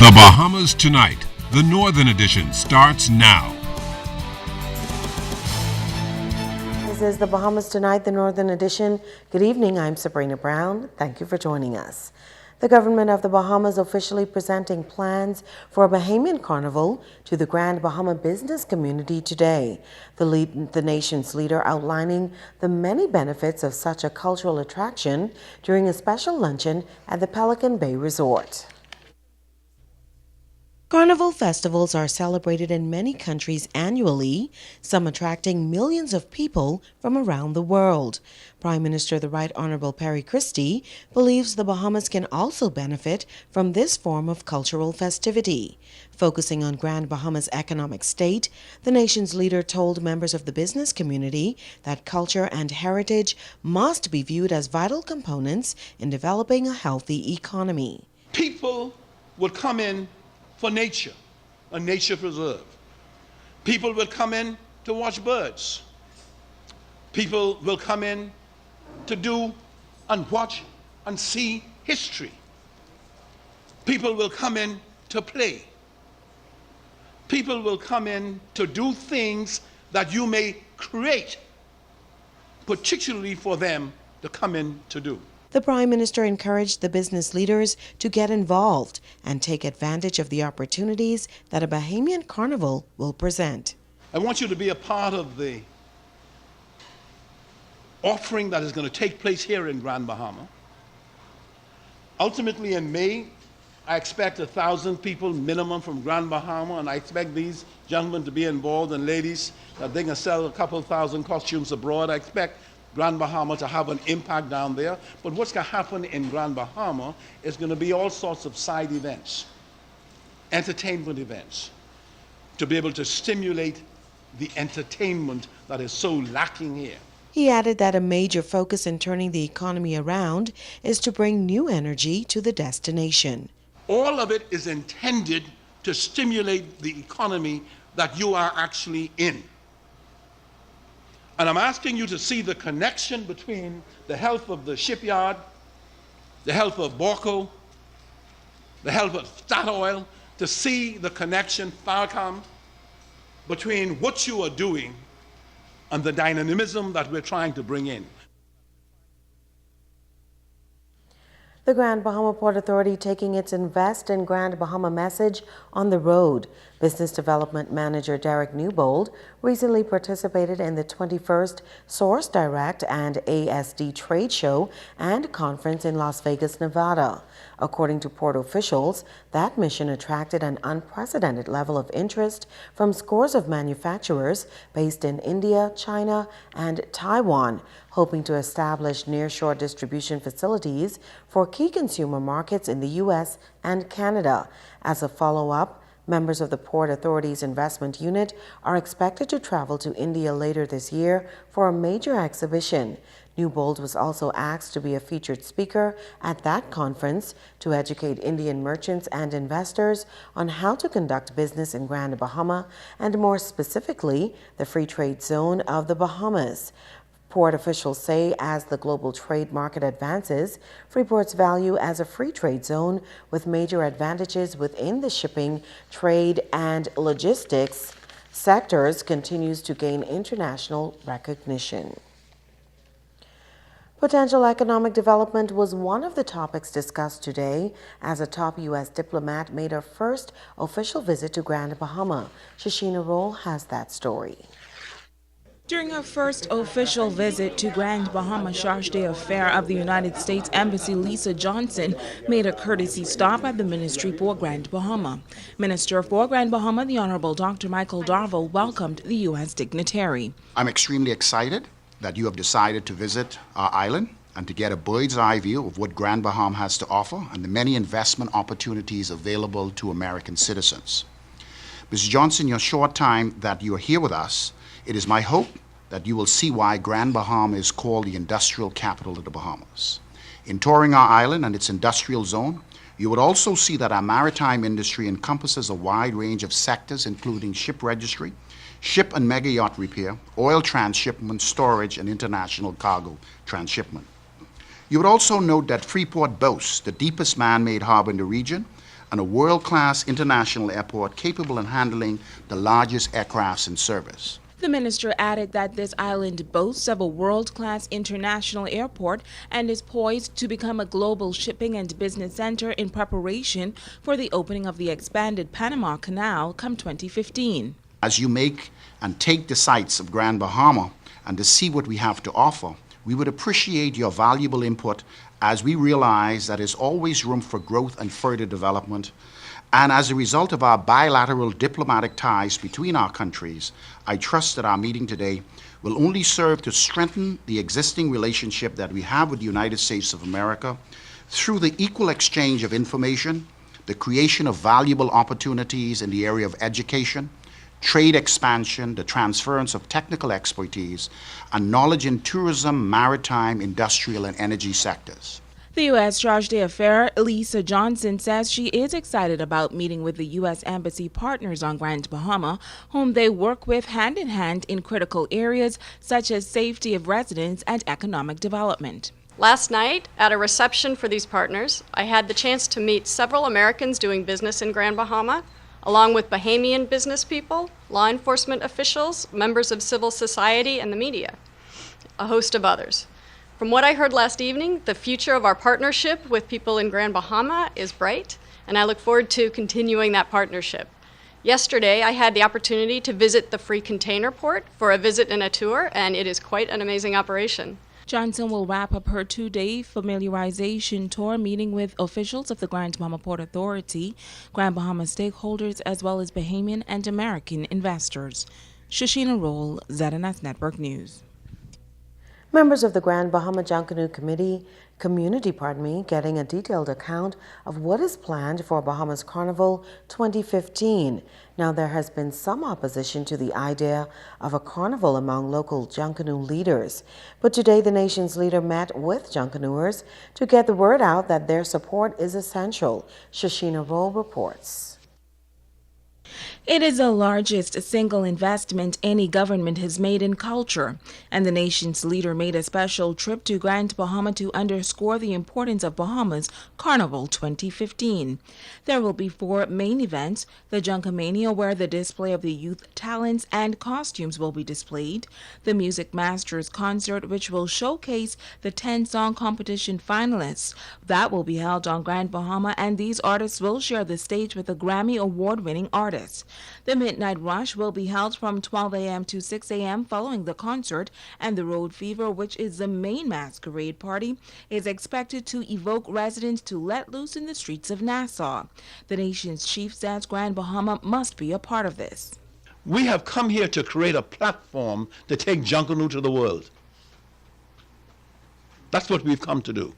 The Bahamas Tonight, the Northern Edition, starts now. This is the Bahamas Tonight, the Northern Edition. Good evening, I'm Sabrina Brown. Thank you for joining us. The government of the Bahamas officially presenting plans for a Bahamian Carnival to the Grand Bahama business community today. The nation's leader outlining the many benefits of such a cultural attraction during a special luncheon at the Pelican Bay Resort. Carnival festivals are celebrated in many countries annually, some attracting millions of people from around the world. Prime Minister the Right Honorable Perry Christie believes the Bahamas can also benefit from this form of cultural festivity. Focusing on Grand Bahama's economic state, the nation's leader told members of the business community that culture and heritage must be viewed as vital components in developing a healthy economy. People would come in for nature, a nature preserve. People will come in to watch birds. People will come in to do and watch and see history. People will come in to play. People will come in to do things that you may create, particularly for them to come in to do. The Prime Minister encouraged the business leaders to get involved and take advantage of the opportunities that a Bahamian Carnival will present. I want you to be a part of the offering that is going to take place here in Grand Bahama. Ultimately in May, I expect 1,000 people minimum from Grand Bahama, and I expect these gentlemen to be involved, and ladies, that they can sell a couple thousand costumes abroad. I expect Grand Bahama to have an impact down there. But what's going to happen in Grand Bahama is going to be all sorts of side events, entertainment events, to be able to stimulate the entertainment that is so lacking here. He added that a major focus in turning the economy around is to bring new energy to the destination. All of it is intended to stimulate the economy that you are actually in. And I'm asking you to see the connection between the health of the shipyard, the health of Borco, the health of Statoil, to see the connection, Falcom, between what you are doing and the dynamism that we're trying to bring in. The Grand Bahama Port Authority taking its Invest in Grand Bahama message on the road. Business Development Manager Derek Newbold recently participated in the 21st Source Direct and ASD Trade Show and Conference in Las Vegas, Nevada. According to port officials, that mission attracted an unprecedented level of interest from scores of manufacturers based in India, China, and Taiwan, hoping to establish nearshore distribution facilities for key consumer markets in the U.S. and Canada. As a follow-up, members of the Port Authority's investment unit are expected to travel to India later this year for a major exhibition. Newbold was also asked to be a featured speaker at that conference to educate Indian merchants and investors on how to conduct business in Grand Bahama and more specifically the free trade zone of the Bahamas. Port officials say as the global trade market advances, Freeport's value as a free trade zone with major advantages within the shipping, trade, and logistics sectors continues to gain international recognition. Potential economic development was one of the topics discussed today as a top U.S. diplomat made her first official visit to Grand Bahama. Shashina Roll has that story. During her first official visit to Grand Bahama, Charge d'Affaires of the United States Embassy Lisa Johnson made a courtesy stop at the Ministry for Grand Bahama. Minister for Grand Bahama, the Honorable Dr. Michael Darville, welcomed the U.S. dignitary. I'm extremely excited that you have decided to visit our island and to get a bird's eye view of what Grand Bahama has to offer and the many investment opportunities available to American citizens. Ms. Johnson, your short time that you are here with us, it is my hope that you will see why Grand Bahama is called the industrial capital of the Bahamas. In touring our island and its industrial zone, you would also see that our maritime industry encompasses a wide range of sectors, including ship registry, ship and mega yacht repair, oil transshipment, storage, and international cargo transshipment. You would also note that Freeport boasts the deepest man-made harbor in the region and a world-class international airport capable of handling the largest aircrafts in service. The minister added that this island boasts of a world-class international airport and is poised to become a global shipping and business center in preparation for the opening of the expanded Panama Canal come 2015. As you make and take the sights of Grand Bahama and to see what we have to offer, we would appreciate your valuable input as we realize that there's always room for growth and further development. And as a result of our bilateral diplomatic ties between our countries, I trust that our meeting today will only serve to strengthen the existing relationship that we have with the United States of America through the equal exchange of information, the creation of valuable opportunities in the area of education, trade expansion, the transference of technical expertise, and knowledge in tourism, maritime, industrial, and energy sectors. The U.S. Charge d'Affaires, Lisa Johnson, says she is excited about meeting with the U.S. Embassy partners on Grand Bahama, whom they work with hand in hand in critical areas such as safety of residents and economic development. Last night, at a reception for these partners, I had the chance to meet several Americans doing business in Grand Bahama, along with Bahamian business people, law enforcement officials, members of civil society, and the media, a host of others. From what I heard last evening, the future of our partnership with people in Grand Bahama is bright, and I look forward to continuing that partnership. Yesterday, I had the opportunity to visit the Free Container Port for a visit and a tour, and it is quite an amazing operation. Johnson will wrap up her two-day familiarization tour meeting with officials of the Grand Bahama Port Authority, Grand Bahama stakeholders, as well as Bahamian and American investors. Shoshina Roll, ZNS Network News. Members of the Grand Bahama Junkanoo Community, getting a detailed account of what is planned for Bahamas Carnival 2015. Now, there has been some opposition to the idea of a carnival among local Junkanoo leaders, but today the nation's leader met with Junkanooers to get the word out that their support is essential. Shoshina Roll reports. It is the largest single investment any government has made in culture, and the nation's leader made a special trip to Grand Bahama to underscore the importance of Bahamas Carnival 2015. There will be 4 main events: the Junkamania, where the display of the youth talents and costumes will be displayed; the Music Masters concert, which will showcase the 10-song competition finalists. That will be held on Grand Bahama, and these artists will share the stage with the Grammy Award-winning artists. The Midnight Rush will be held from 12 a.m. to 6 a.m. following the concert, and the Road Fever, which is the main masquerade party, is expected to evoke residents to let loose in the streets of Nassau. The nation's chief says Grand Bahama must be a part of this. We have come here to create a platform to take Junkanoo to the world. That's what we've come to do.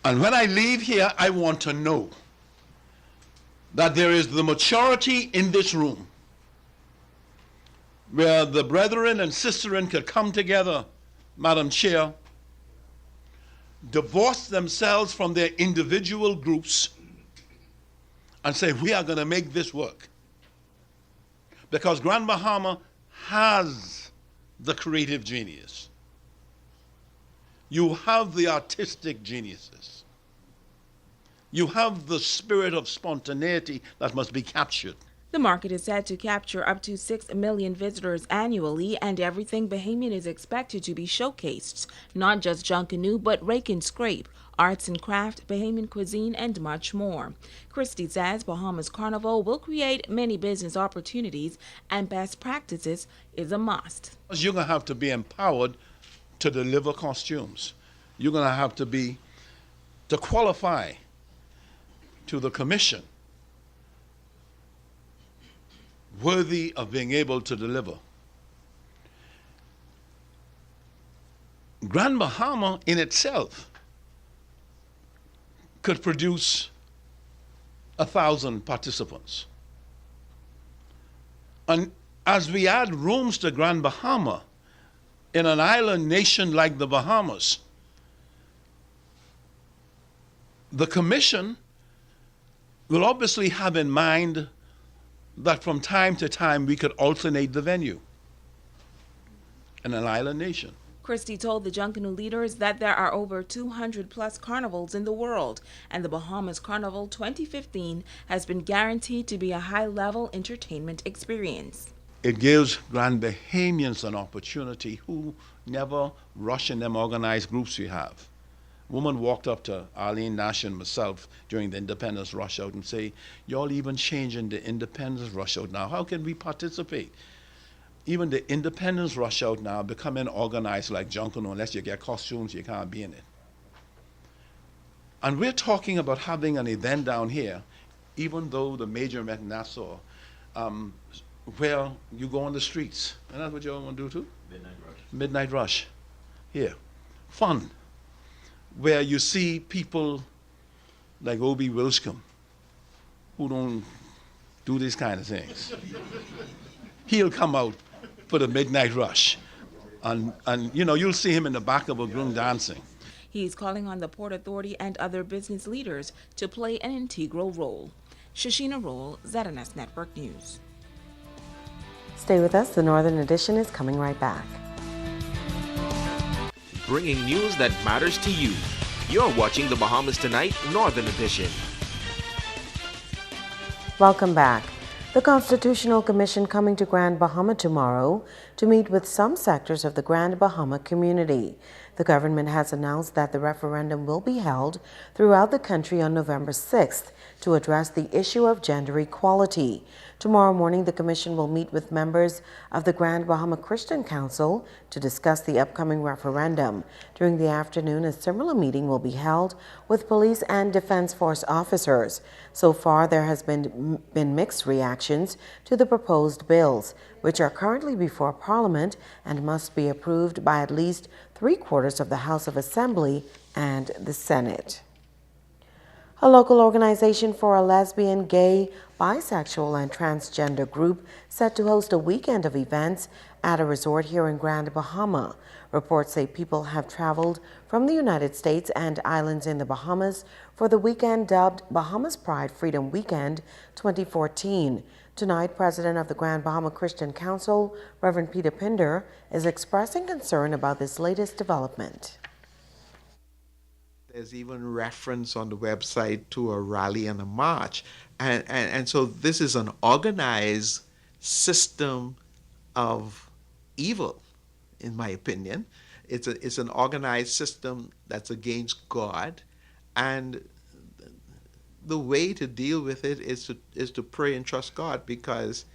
And when I leave here, I want to know that there is the maturity in this room where the brethren and sisterin could come together, Madam Chair, divorce themselves from their individual groups and say, we are going to make this work. Because Grand Bahama has the creative genius. You have the artistic geniuses. You have the spirit of spontaneity that must be captured. The market is said to capture up to 6 million visitors annually, and everything Bahamian is expected to be showcased. Not just Junkanoo, but rake and scrape, arts and craft, Bahamian cuisine, and much more. Christie says Bahamas Carnival will create many business opportunities, and best practices is a must. You're going to have to be empowered to deliver costumes. You're going to have to qualify to the commission worthy of being able to deliver. Grand Bahama in itself could produce 1,000 participants. And as we add rooms to Grand Bahama in an island nation like the Bahamas, the commission will obviously have in mind that from time to time we could alternate the venue in an island nation. Christie told the Junkanoo leaders that there are over 200 plus carnivals in the world, and the Bahamas Carnival 2015 has been guaranteed to be a high-level entertainment experience. It gives Grand Bahamians an opportunity who never rush in them organized groups we have. A woman walked up to Arlene Nash and myself during the Independence rush out and say, y'all even changing the Independence rush out now. How can we participate? Even the Independence rush out now becoming organized like Junkanoo. Unless you get costumes, you can't be in it. And we're talking about having an event down here, even though the major event in Nassau, where you go on the streets. And that's what you all want to do too? Midnight Rush. Midnight Rush. Here. Fun. Where you see people like O.B. Wilscombe, who don't do these kind of things. He'll come out for the Midnight Rush. And you know, you'll see him in the back of a groom dancing. He's calling on the Port Authority and other business leaders to play an integral role. Shashina Roll, ZNS Network News. Stay with us. The Northern Edition is coming right back. Bringing news that matters to you. You're watching the Bahamas Tonight Northern Edition. Welcome back. The Constitutional Commission coming to Grand Bahama tomorrow to meet with some sectors of the Grand Bahama community. The government has announced that the referendum will be held throughout the country on November 6th to address the issue of gender equality. Tomorrow morning, the Commission will meet with members of the Grand Bahama Christian Council to discuss the upcoming referendum. During the afternoon, a similar meeting will be held with police and defense force officers. So far, there has been mixed reactions to the proposed bills, which are currently before Parliament and must be approved by at least 3/4 of the House of Assembly and the Senate. A local organization for a lesbian, gay, bisexual, and transgender group set to host a weekend of events at a resort here in Grand Bahama. Reports say people have traveled from the United States and islands in the Bahamas for the weekend dubbed Bahamas Pride Freedom Weekend 2014. Tonight, President of the Grand Bahama Christian Council, Reverend Peter Pinder, is expressing concern about this latest development. There's even reference on the website to a rally and a march. And so this is an organized system of evil, in my opinion. It's an organized system that's against God. And the way to deal with it is to pray and trust God, because,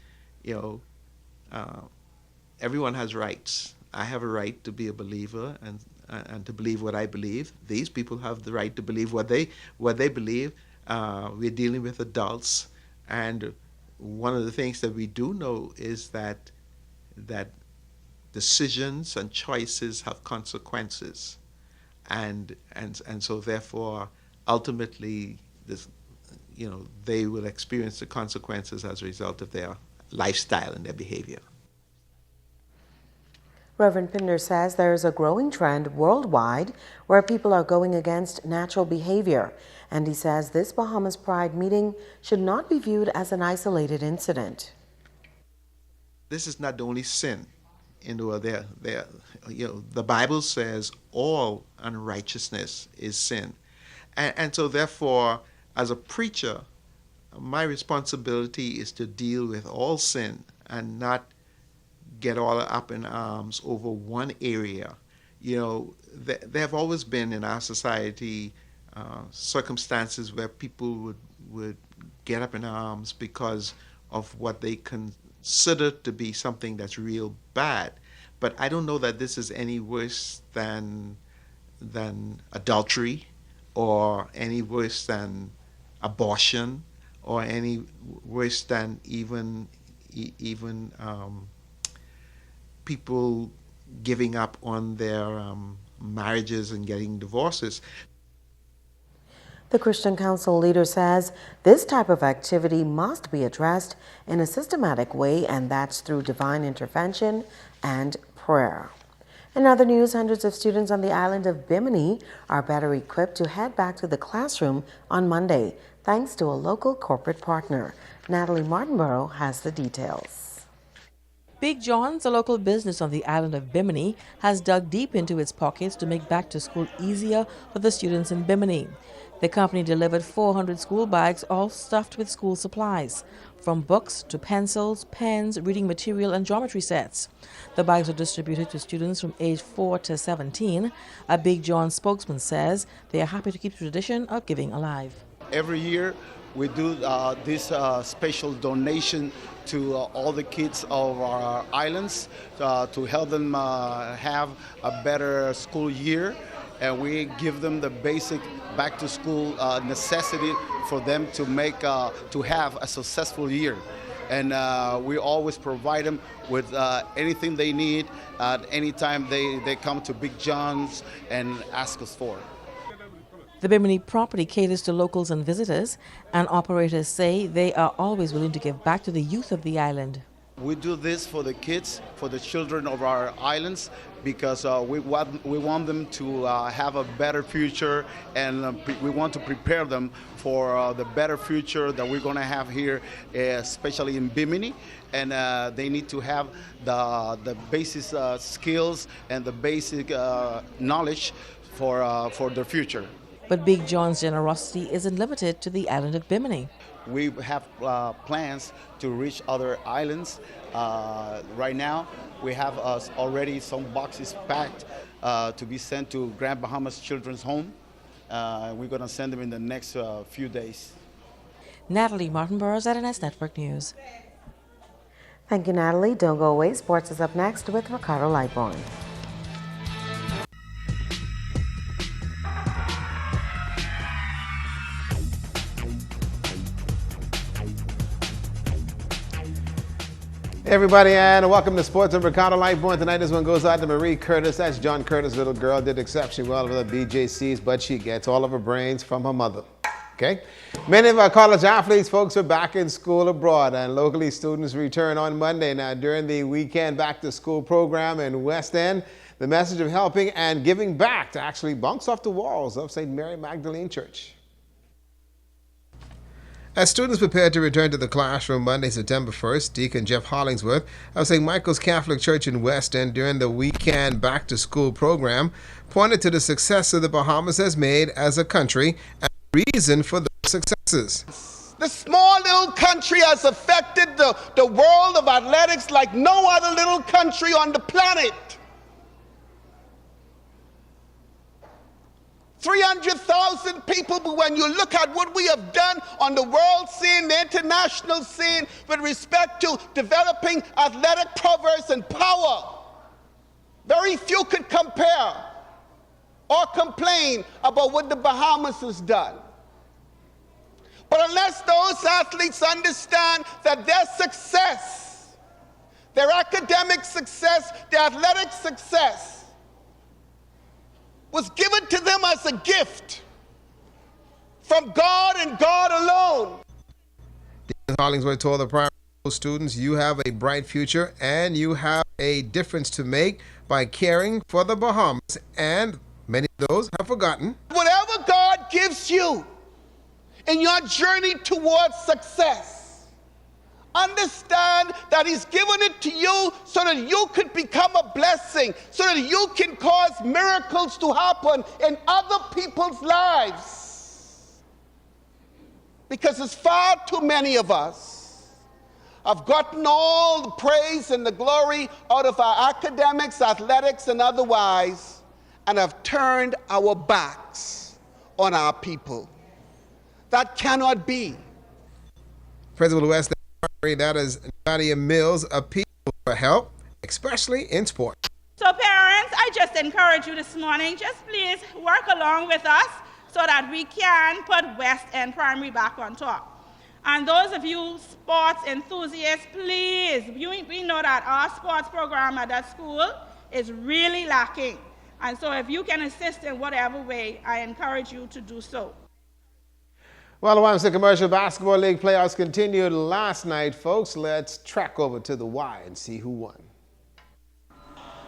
everyone has rights. I have a right to be a believer and to believe what I believe. These people have the right to believe what they believe. We're dealing with adults, and one of the things that we do know is that decisions and choices have consequences, and so therefore ultimately they will experience the consequences as a result of their lifestyle and their behavior. Reverend Pinder says there is a growing trend worldwide where people are going against natural behavior, and he says this Bahamas Pride meeting should not be viewed as an isolated incident. This is not the only sin. The Bible says all unrighteousness is sin. And so therefore, as a preacher, my responsibility is to deal with all sin and not get all up in arms over one area. There have always been in our society circumstances where people would get up in arms because of what they consider to be something that's real bad. But I don't know that this is any worse than adultery, or any worse than abortion, or any worse than even people giving up on their marriages and getting divorces. The Christian Council leader says this type of activity must be addressed in a systematic way, and that's through divine intervention and prayer. In other news, hundreds of students on the island of Bimini are better equipped to head back to the classroom on Monday, thanks to a local corporate partner. Natalie Martinborough has the details. Big John's, a local business on the island of Bimini, has dug deep into its pockets to make back to school easier for the students in Bimini. The company delivered 400 school bags, all stuffed with school supplies, from books to pencils, pens, reading material, and geometry sets. The bags were distributed to students from age 4 to 17. A Big John spokesman says they are happy to keep the tradition of giving alive. Every year we do this special donation to all the kids of our islands to help them have a better school year. And we give them the basic back-to-school necessity for them to have a successful year. And we always provide them with anything they need anytime they come to Big John's and ask us for it. The Bimini property caters to locals and visitors, and operators say they are always willing to give back to the youth of the island. We do this for the kids, for the children of our islands, because we want them to have a better future, and we want to prepare them for the better future that we're going to have here, especially in Bimini. And they need to have the basic skills and the basic knowledge for their future. But Big John's generosity isn't limited to the island of Bimini. We have plans to reach other islands. Right now, we have already some boxes packed to be sent to Grand Bahamas Children's Home. We're going to send them in the next few days. Natalie Martinborough, ZNS Network News. Thank you, Natalie. Don't go away. Sports is up next with Ricardo Lightborn. Hey everybody, and welcome to Sports and Ricardo Lightborn. Tonight this one goes out to Marie Curtis. That's John Curtis' little girl. Did exceptionally well with the BJCs, but she gets all of her brains from her mother. Okay? Many of our college athletes, folks, are back in school abroad, and locally students return on Monday. Now, during the weekend back-to-school program in West End, the message of helping and giving back to actually bounce off the walls of St. Mary Magdalene Church. As students prepare to return to the classroom Monday, September 1st, Deacon Jeff Hollingsworth of St. Michael's Catholic Church in West End during the weekend back-to-school program pointed to the success that the Bahamas has made as a country and the reason for those successes. The small little country has affected the world of athletics like no other little country on the planet. 300,000 people, but when you look at what we have done on the world scene, the international scene, with respect to developing athletic prowess and power, very few could compare or complain about what the Bahamas has done. But unless those athletes understand that their success, their academic success, their athletic success, was given to them as a gift from God and God alone. Deacon Hollingsworth told the primary school students, you have a bright future and you have a difference to make by caring for the Bahamas, and many of those have forgotten. Whatever God gives you in your journey towards success, understand that He's given it to you so that you could become a blessing, so that you can cause miracles to happen in other people's lives. Because it's far too many of us have gotten all the praise and the glory out of our academics, athletics, and otherwise, and have turned our backs on our people. That cannot be. President of West, that is Nadia Mills, appeal for help, especially in sport. So parents, I just encourage you this morning, just please work along with us so that we can put West End Primary back on top. And those of you sports enthusiasts, please, we know that our sports program at that school is really lacking. And so if you can assist in whatever way, I encourage you to do so. Well, the YMCA Commercial Basketball League playoffs continued last night, folks. Let's track over to the Y and see who won.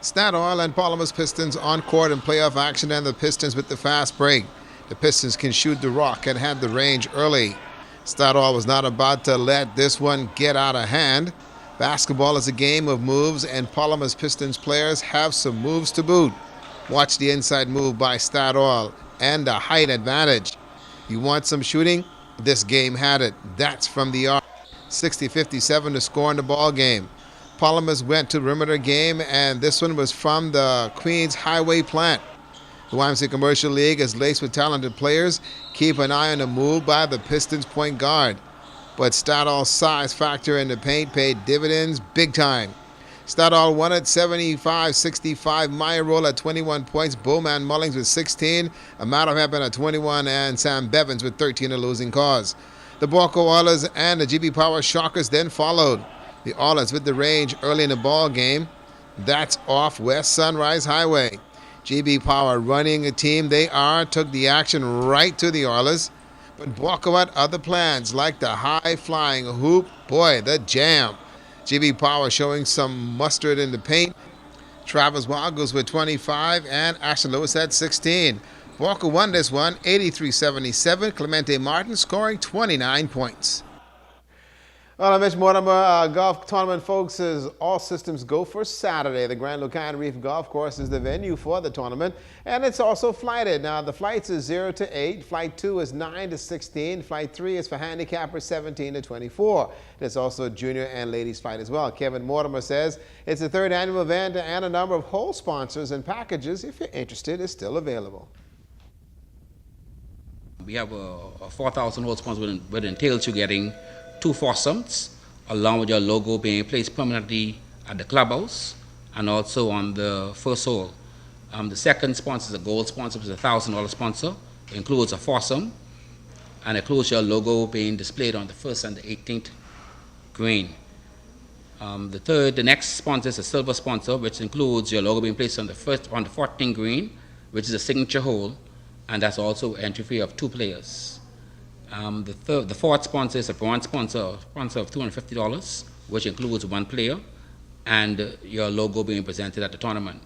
Statoil and Bahamas Pistons on court in playoff action, and the Pistons with the fast break. The Pistons can shoot the rock and had the range early. Statoil was not about to let this one get out of hand. Basketball is a game of moves, and Bahamas Pistons players have some moves to boot. Watch the inside move by Statoil and a height advantage. You want some shooting? This game had it. That's from the arc. 60-57 to score in the ball game. Bahamas went to perimeter game, and this one was from the Queens Highway plant. The YMCA Commercial League is laced with talented players. Keep an eye on the move by the Pistons point guard. But Statoil's size factor in the paint paid dividends big time. Statoil won at 75-65. Meyer rolled at 21 points. Bowman Mullings with 16. Amato Heppen at 21. And Sam Bevins with 13, a losing cause. The Borco Oilers and the GB Power Shockers then followed. The Oilers with the range early in the ball game. That's off West Sunrise Highway. GB Power, running a team they are, took the action right to the Oilers. But Borco had other plans, like the high-flying hoop. Boy, the jam. GB Power showing some mustard in the paint. Travis Wagles with 25 and Ashton Lewis at 16. Walker won this one, 83-77. Clemente Martin scoring 29 points. Well, Mitch Mortimer, golf tournament, folks, is all systems go for Saturday. The Grand Lucan Reef Golf Course is the venue for the tournament, and it's also flighted. Now, the flights is 0 to 8. Flight 2 is 9 to 16. Flight 3 is for handicappers 17 to 24. There's also a junior and ladies flight as well. Kevin Mortimer says it's the third annual event, and a number of whole sponsors and packages, if you're interested, is still available. We have a 4,000 whole sponsor, which entails you getting 2 foursomes, along with your logo being placed permanently at the clubhouse and also on the first hole. The second sponsor is a gold sponsor, which is a $1,000 sponsor. It includes a foursome, and it includes your logo being displayed on the first and the 18th green. The next sponsor is a silver sponsor, which includes your logo being placed on the 14th green, which is a signature hole, and that's also entry fee of 2 players. The fourth sponsor is a bronze sponsor of $250, which includes 1 player and your logo being presented at the tournament.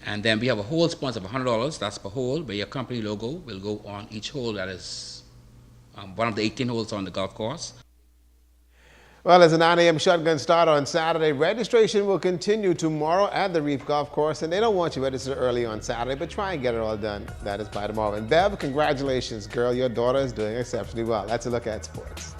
And then we have a hole sponsor of $100, that's per hole, where your company logo will go on each hole that is one of the 18 holes on the golf course. Well, there's a 9 a.m. shotgun start on Saturday. Registration will continue tomorrow at the Reef Golf Course, and they don't want you registered early on Saturday, but try and get it all done. That is by tomorrow. And Bev, congratulations, girl. Your daughter is doing exceptionally well. That's a look at sports.